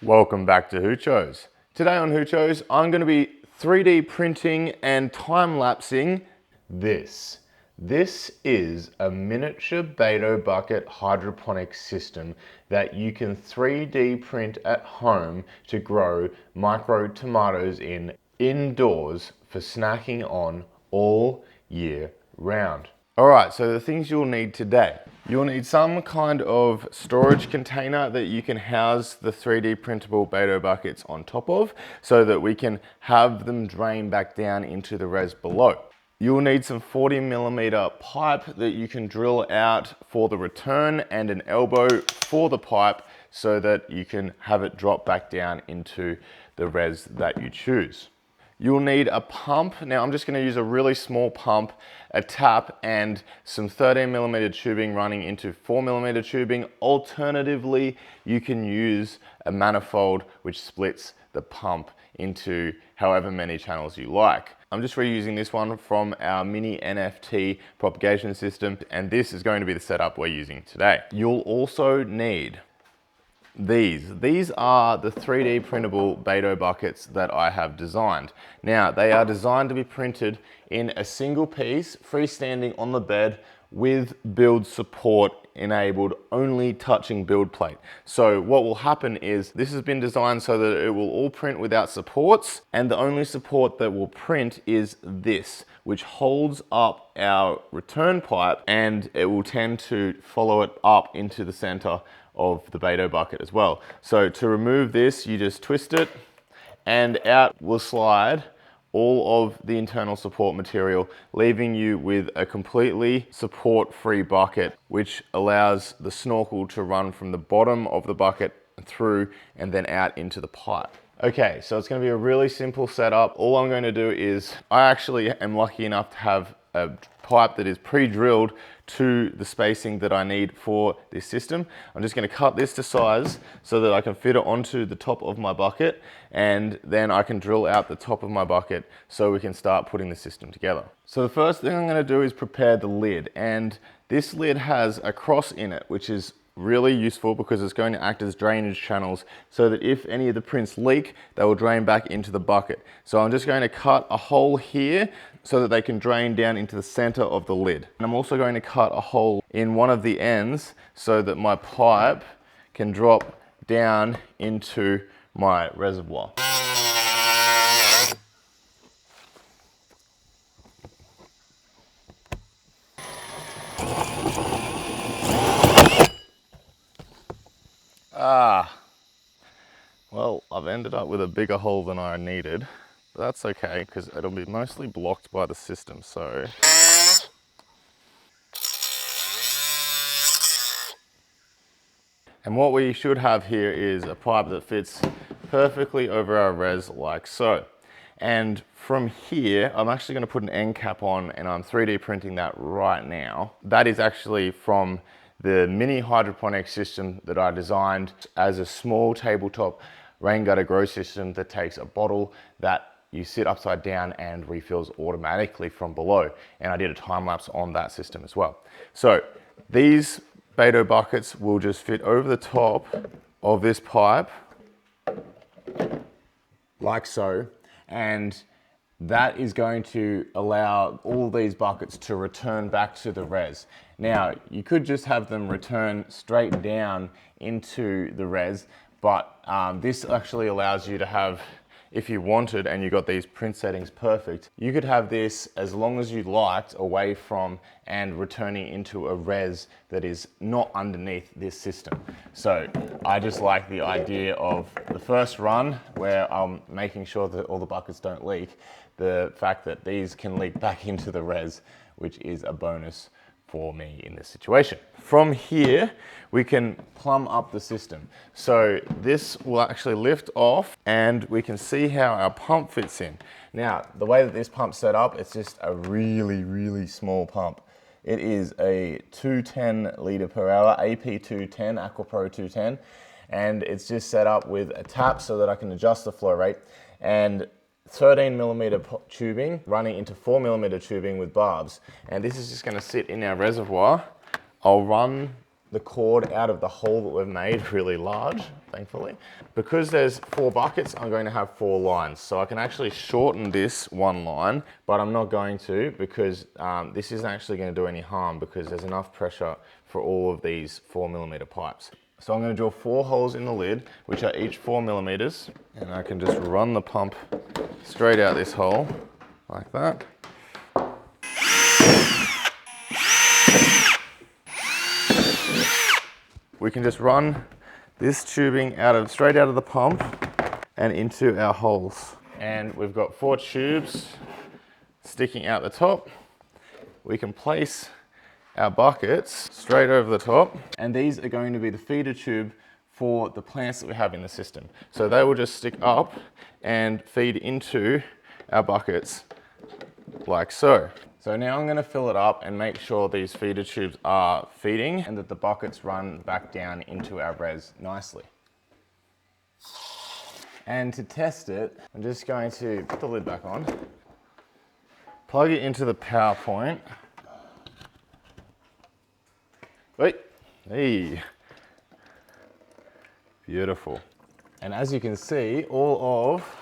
Welcome back to Hoochos. Today on Hoochos, I'm going to be 3D printing and time-lapsing this. This is a miniature Bato bucket hydroponic system that you can 3D print at home to grow micro tomatoes indoors for snacking on all year round. Alright, so the things you'll need today. You'll need some kind of storage container that you can house the 3D printable Bato buckets on top of so that we can have them drain back down into the res below. You'll need some 40mm pipe that you can drill out for the return and an elbow for the pipe so that you can have it drop back down into the res that you choose. You'll need a pump. Now I'm just going to use a really small pump, a tap, and some 13mm tubing running into 4mm tubing. Alternatively, you can use a manifold which splits the pump into however many channels you like. I'm just reusing this one from our mini NFT propagation system, and this is going to be the setup we're using today. You'll also need these are the 3D printable Bato buckets that I have designed. Now, they are designed to be printed in a single piece, freestanding on the bed with build support enabled, only touching build plate. So what will happen is this has been designed so that it will all print without supports, and the only support that will print is this, which holds up our return pipe, and it will tend to follow it up into the center of the Bato bucket as well. So to remove this, you just twist it and out will slide all of the internal support material, leaving you with a completely support-free bucket, which allows the snorkel to run from the bottom of the bucket through and then out into the pipe. Okay, so it's going to be a really simple setup. All I'm going to do is, I actually am lucky enough to have a pipe that is pre-drilled to the spacing that I need for this system. I'm just going to cut this to size so that I can fit it onto the top of my bucket, and then I can drill out the top of my bucket so we can start putting the system together. So the first thing I'm going to do is prepare the lid, and this lid has a cross in it, which is really useful because it's going to act as drainage channels so that if any of the prints leak, they will drain back into the bucket. So I'm just going to cut a hole here so that they can drain down into the center of the lid. And I'm also going to cut a hole in one of the ends so that my pipe can drop down into my reservoir. Well, I've ended up with a bigger hole than I needed. But that's okay, because it'll be mostly blocked by the system, so. And what we should have here is a pipe that fits perfectly over our res like so. And from here, I'm actually going to put an end cap on, and I'm 3D printing that right now. That is actually from the mini hydroponic system that I designed as a small tabletop rain gutter grow system that takes a bottle that you sit upside down and refills automatically from below. And I did a time lapse on that system as well. So these Bato buckets will just fit over the top of this pipe like so, and that is going to allow all these buckets to return back to the res. Now, you could just have them return straight down into the res, but this actually allows you to have, if you wanted and you got these print settings perfect, you could have this as long as you liked away from and returning into a res that is not underneath this system. So I just like the idea of the first run where I'm making sure that all the buckets don't leak, the fact that these can leak back into the res, which is a bonus for me in this situation. From here, we can plumb up the system. So this will actually lift off and we can see how our pump fits in. Now, the way that this pump's set up, it's just a really, really small pump. It is a 210 litre per hour, AP 210, Aquapro 210, and it's just set up with a tap so that I can adjust the flow rate, and 13mm tubing running into 4mm tubing with barbs. And this is just going to sit in our reservoir. I'll run the cord out of the hole that we've made really large, thankfully. Because there's 4 buckets, I'm going to have 4 lines. So I can actually shorten this 1 line, but I'm not going to because this isn't actually going to do any harm because there's enough pressure for all of these 4mm pipes. So I'm going to drill 4 holes in the lid, which are each 4mm, and I can just run the pump straight out this hole like that. We can just run this tubing straight out of the pump and into our holes. And we've got 4 tubes sticking out the top. We can place our buckets straight over the top, and these are going to be the feeder tube for the plants that we have in the system. So they will just stick up and feed into our buckets like so. So now I'm going to fill it up and make sure these feeder tubes are feeding and that the buckets run back down into our res nicely. And to test it, I'm just going to put the lid back on, plug it into the power point. Wait, hey, beautiful. And as you can see, all of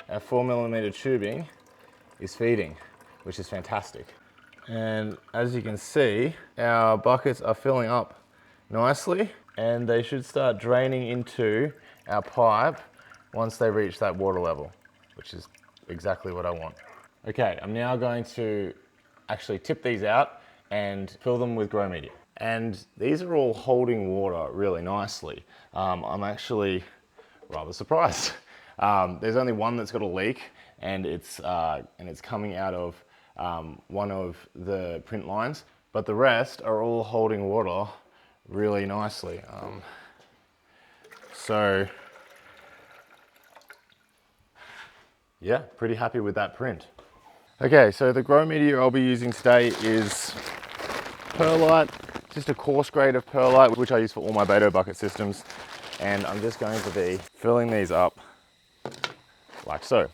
our 4mm tubing is feeding, which is fantastic. And as you can see, our buckets are filling up nicely and they should start draining into our pipe once they reach that water level, which is exactly what I want. Okay, I'm now going to actually tip these out and fill them with grow media. And these are all holding water really nicely. I'm actually rather surprised. There's only one that's got a leak, and it's coming out of one of the print lines, but the rest are all holding water really nicely. So yeah, pretty happy with that print. Okay, so the grow media I'll be using today is perlite, just a coarse grade of perlite, which I use for all my Bato bucket systems. And I'm just going to be filling these up like so.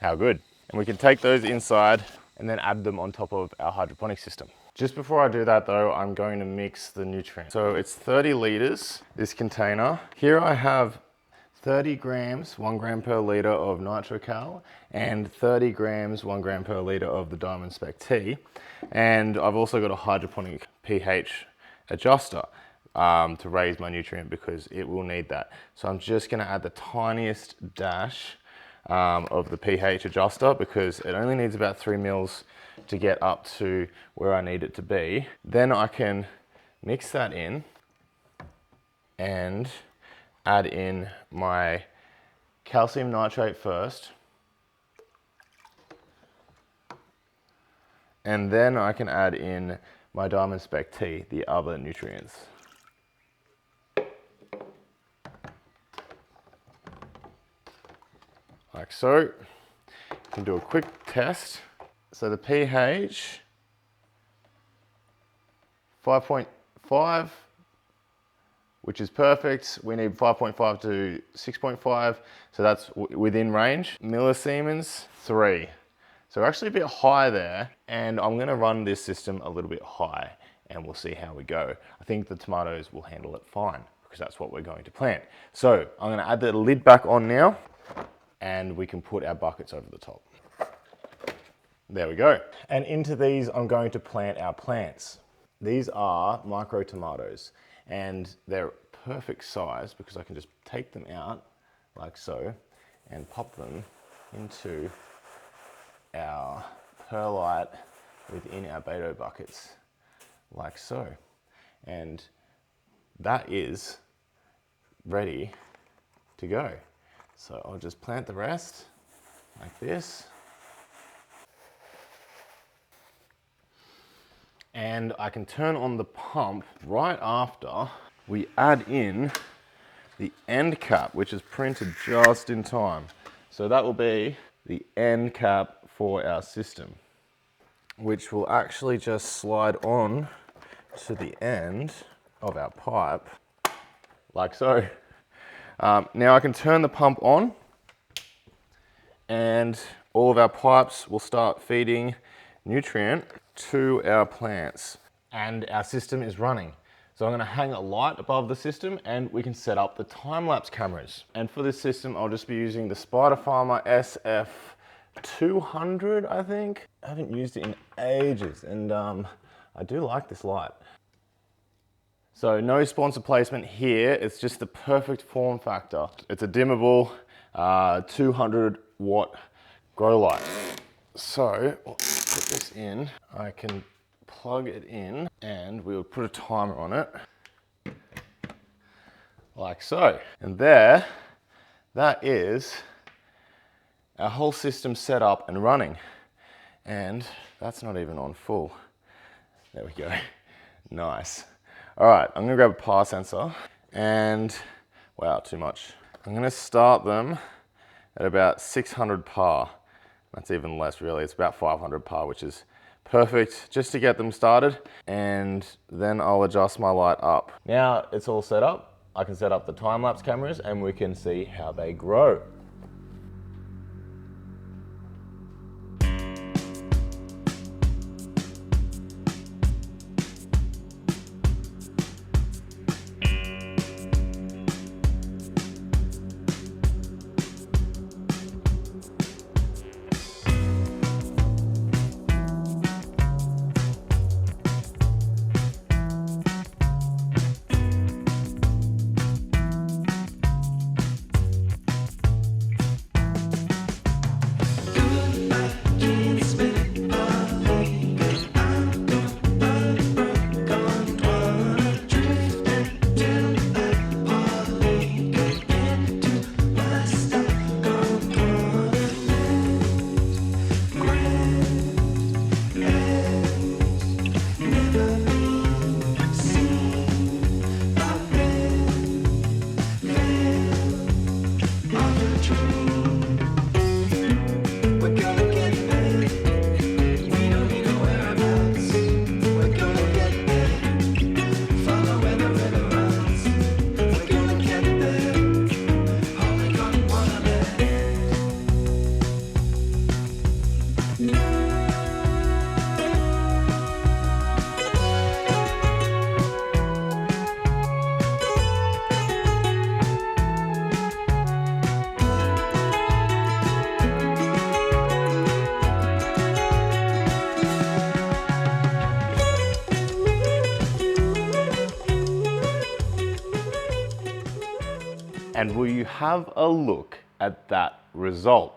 How good. And we can take those inside and then add them on top of our hydroponic system. Just before I do that though, I'm going to mix the nutrients. So it's 30 liters, this container. Here I have 30 grams, 1 gram per liter of NitroCal and 30 grams, 1 gram per liter of the Diamond Spec T. And I've also got a hydroponic pH adjuster to raise my nutrient because it will need that. So I'm just gonna add the tiniest dash of the pH adjuster because it only needs about 3 mils to get up to where I need it to be. Then I can mix that in and add in my calcium nitrate first. And then I can add in my Diamond Spec T, the other nutrients. Like so. You can do a quick test. So the pH, 5.5, which is perfect. We need 5.5 to 6.5, so that's within range. Millisiemens, 3. So we're actually a bit high there, and I'm gonna run this system a little bit high, and we'll see how we go. I think the tomatoes will handle it fine, because that's what we're going to plant. So I'm gonna add the lid back on now, and we can put our buckets over the top. There we go. And into these, I'm going to plant our plants. These are micro tomatoes, and they're perfect size because I can just take them out like so and pop them into our perlite within our Bato buckets like so. And that is ready to go. So I'll just plant the rest like this. And I can turn on the pump right after we add in the end cap, which is printed just in time. So that will be the end cap for our system, which will actually just slide on to the end of our pipe, like so. Now I can turn the pump on and all of our pipes will start feeding nutrient to our plants. And our system is running. So I'm gonna hang a light above the system and we can set up the time-lapse cameras. And for this system, I'll just be using the Spider Farmer SF200, I think. I haven't used it in ages, and I do like this light. So no sponsor placement here, it's just the perfect form factor. It's a dimmable 200 watt grow light. So we'll put this in, I can plug it in and we'll put a timer on it, like so. And there, that is our whole system set up and running. And that's not even on full. There we go, nice. All right, I'm gonna grab a power sensor and, wow, too much. I'm gonna start them at about 600 par. That's even less really, it's about 500 par, which is perfect just to get them started. And then I'll adjust my light up. Now it's all set up, I can set up the time-lapse cameras and we can see how they grow. And will you have a look at that result?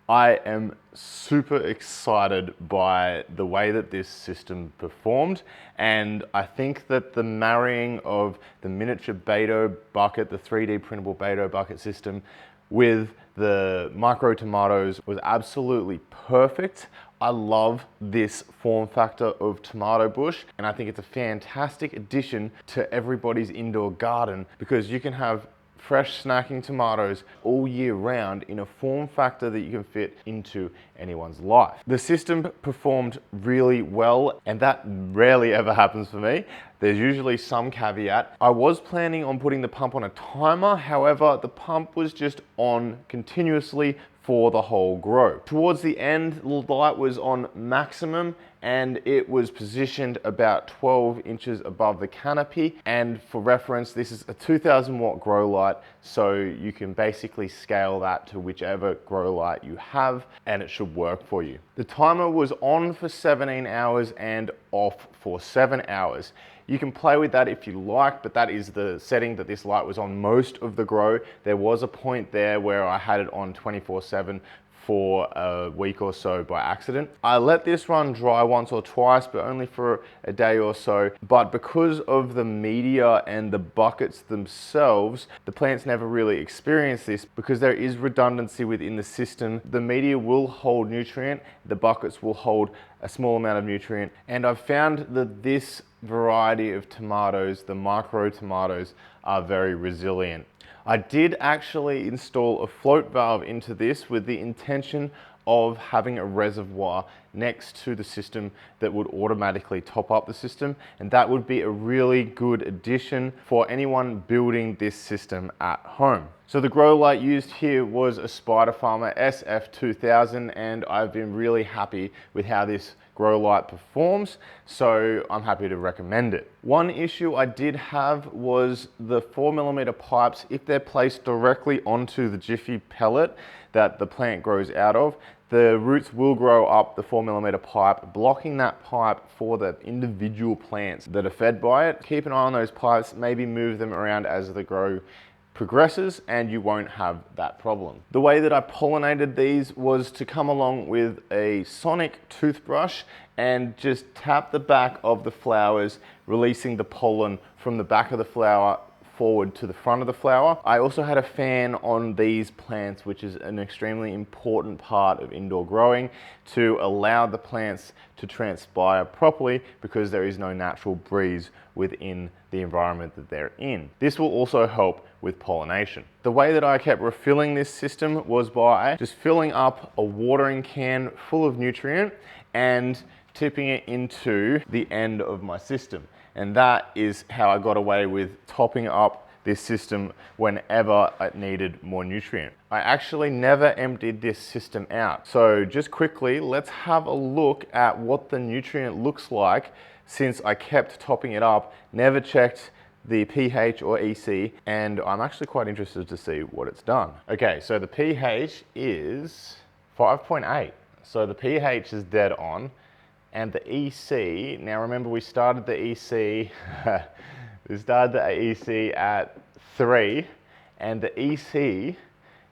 I am super excited by the way that this system performed, and I think that the marrying of the miniature Bato bucket, the 3D printable Bato bucket system, with the micro tomatoes was absolutely perfect. I love this form factor of tomato bush, and I think it's a fantastic addition to everybody's indoor garden because you can have fresh snacking tomatoes all year round in a form factor that you can fit into anyone's life. The system performed really well, and that rarely ever happens for me. There's usually some caveat. I was planning on putting the pump on a timer, however, the pump was just on continuously for the whole grow. Towards the end, the light was on maximum and it was positioned about 12 inches above the canopy. And for reference, this is a 2000 watt grow light, so you can basically scale that to whichever grow light you have and it should work for you. The timer was on for 17 hours and off for 7 hours. You can play with that if you like, but that is the setting that this light was on most of the grow. There was a point there where I had it on 24/7 for a week or so by accident. I let this run dry once or twice, but only for a day or so. But because of the media and the buckets themselves, the plants never really experience this because there is redundancy within the system. The media will hold nutrient, the buckets will hold a small amount of nutrient. And I've found that this variety of tomatoes, the micro tomatoes, are very resilient. I did actually install a float valve into this with the intention of having a reservoir next to the system that would automatically top up the system, and that would be a really good addition for anyone building this system at home. So the grow light used here was a Spider Farmer SF2000, and I've been really happy with how this grow light performs, so I'm happy to recommend it. One issue I did have was the 4mm pipes. If they're placed directly onto the Jiffy pellet that the plant grows out of, the roots will grow up the 4mm pipe, blocking that pipe for the individual plants that are fed by it. Keep an eye on those pipes, maybe move them around as the grow progresses, and you won't have that problem. The way that I pollinated these was to come along with a sonic toothbrush and just tap the back of the flowers, releasing the pollen from the back of the flower forward to the front of the flower. I also had a fan on these plants, which is an extremely important part of indoor growing, to allow the plants to transpire properly, because there is no natural breeze within the environment that they're in. This will also help with pollination. The way that I kept refilling this system was by just filling up a watering can full of nutrient and tipping it into the end of my system. And that is how I got away with topping up this system whenever it needed more nutrient. I actually never emptied this system out. So just quickly, let's have a look at what the nutrient looks like since I kept topping it up, never checked the pH or EC, and I'm actually quite interested to see what it's done. Okay, so the pH is 5.8. So the pH is dead on. And the EC, now remember we started the EC, at 3, and the EC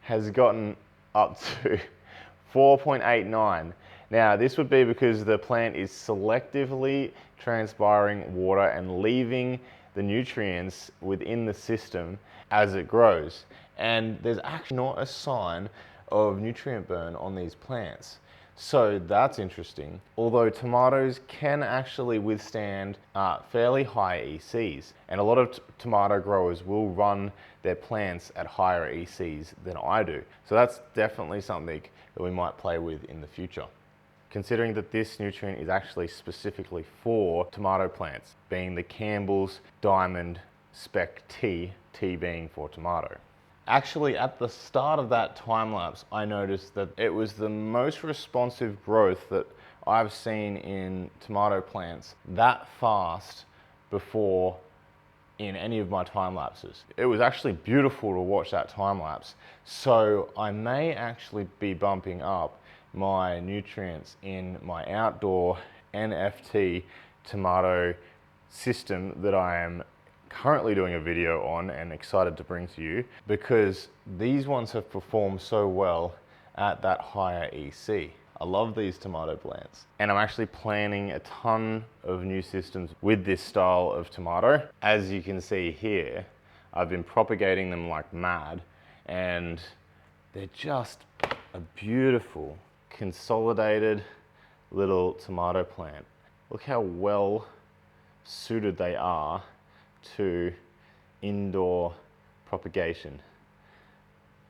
has gotten up to 4.89. Now this would be because the plant is selectively transpiring water and leaving the nutrients within the system as it grows. And there's actually not a sign of nutrient burn on these plants. So that's interesting. Although tomatoes can actually withstand fairly high ECs, and a lot of tomato growers will run their plants at higher ECs than I do. So that's definitely something that we might play with in the future, considering that this nutrient is actually specifically for tomato plants, being the Campbell's Diamond Spec T, T being for tomato. Actually, at the start of that time lapse, I noticed that it was the most responsive growth that I've seen in tomato plants that fast before in any of my time lapses. It was actually beautiful to watch that time lapse. So I may actually be bumping up my nutrients in my outdoor NFT tomato system that I am currently doing a video on and excited to bring to you, because these ones have performed so well at that higher EC. I love these tomato plants, and I'm actually planning a ton of new systems with this style of tomato. As you can see here, I've been propagating them like mad, and they're just a beautiful consolidated little tomato plant. Look how well suited they are to indoor propagation.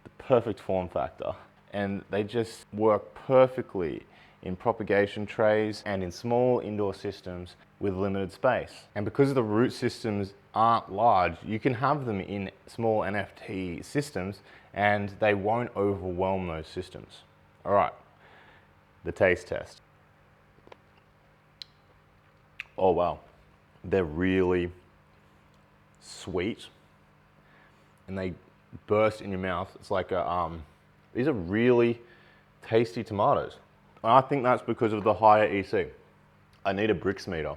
The perfect form factor. And they just work perfectly in propagation trays and in small indoor systems with limited space. And because the root systems aren't large, you can have them in small NFT systems and they won't overwhelm those systems. All right, the taste test. Oh wow, they're really sweet and they burst in your mouth. It's like these are really tasty tomatoes. I think that's because of the higher EC. I need a bricks meter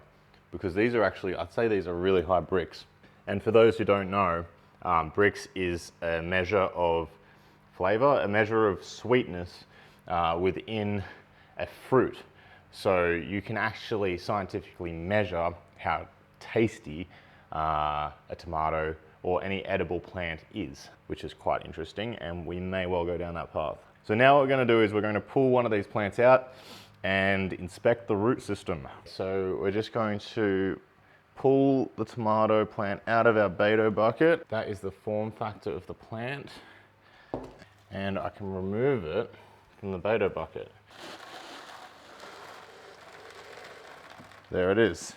because these are actually, I'd say these are really high bricks. And for those who don't know, bricks is a measure of flavor, a measure of sweetness within a fruit. So you can actually scientifically measure how tasty a tomato or any edible plant is, which is quite interesting, and we may well go down that path. So now what we're going to do is we're going to pull one of these plants out and inspect the root system. So we're just going to pull the tomato plant out of our Bato bucket. That is the form factor of the plant, and I can remove it from the Bato bucket. There it is.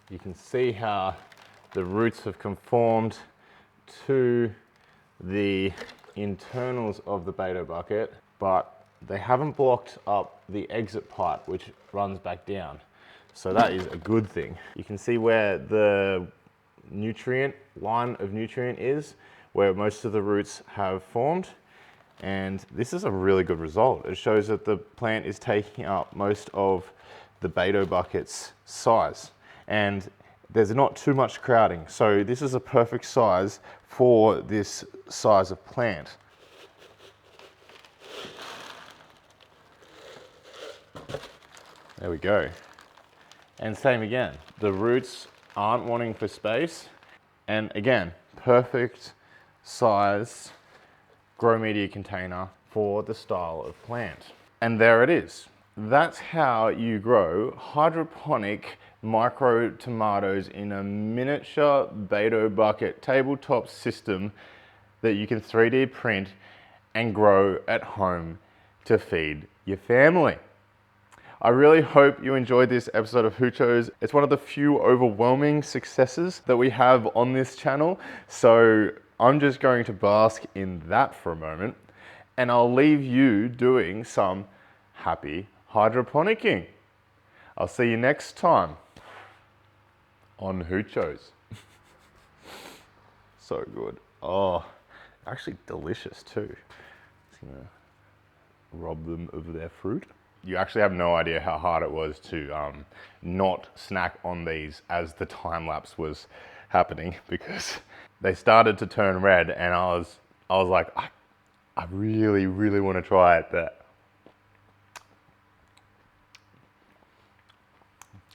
You can see how the roots have conformed to the internals of the Bato bucket, but they haven't blocked up the exit part, which runs back down. So that is a good thing. You can see where the line of nutrient is, where most of the roots have formed. And this is a really good result. It shows that the plant is taking up most of the Bato bucket's size. And there's not too much crowding. So this is a perfect size for this size of plant. There we go. And same again, the roots aren't wanting for space. And again, perfect size grow media container for the style of plant. And there it is. That's how you grow hydroponic micro tomatoes in a miniature Bato bucket tabletop system that you can 3D print and grow at home to feed your family. I really hope you enjoyed this episode of Hoochos. It's one of the few overwhelming successes that we have on this channel. So I'm just going to bask in that for a moment, and I'll leave you doing some happy hydroponicking. I'll see you next time on Hoochos. So good. Oh, actually delicious too. Just gonna rob them of their fruit. You actually have no idea how hard it was to not snack on these as the time lapse was happening, because they started to turn red and I was like, I really, really want to try it, but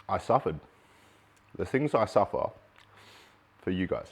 I suffered. The things I suffer for you guys.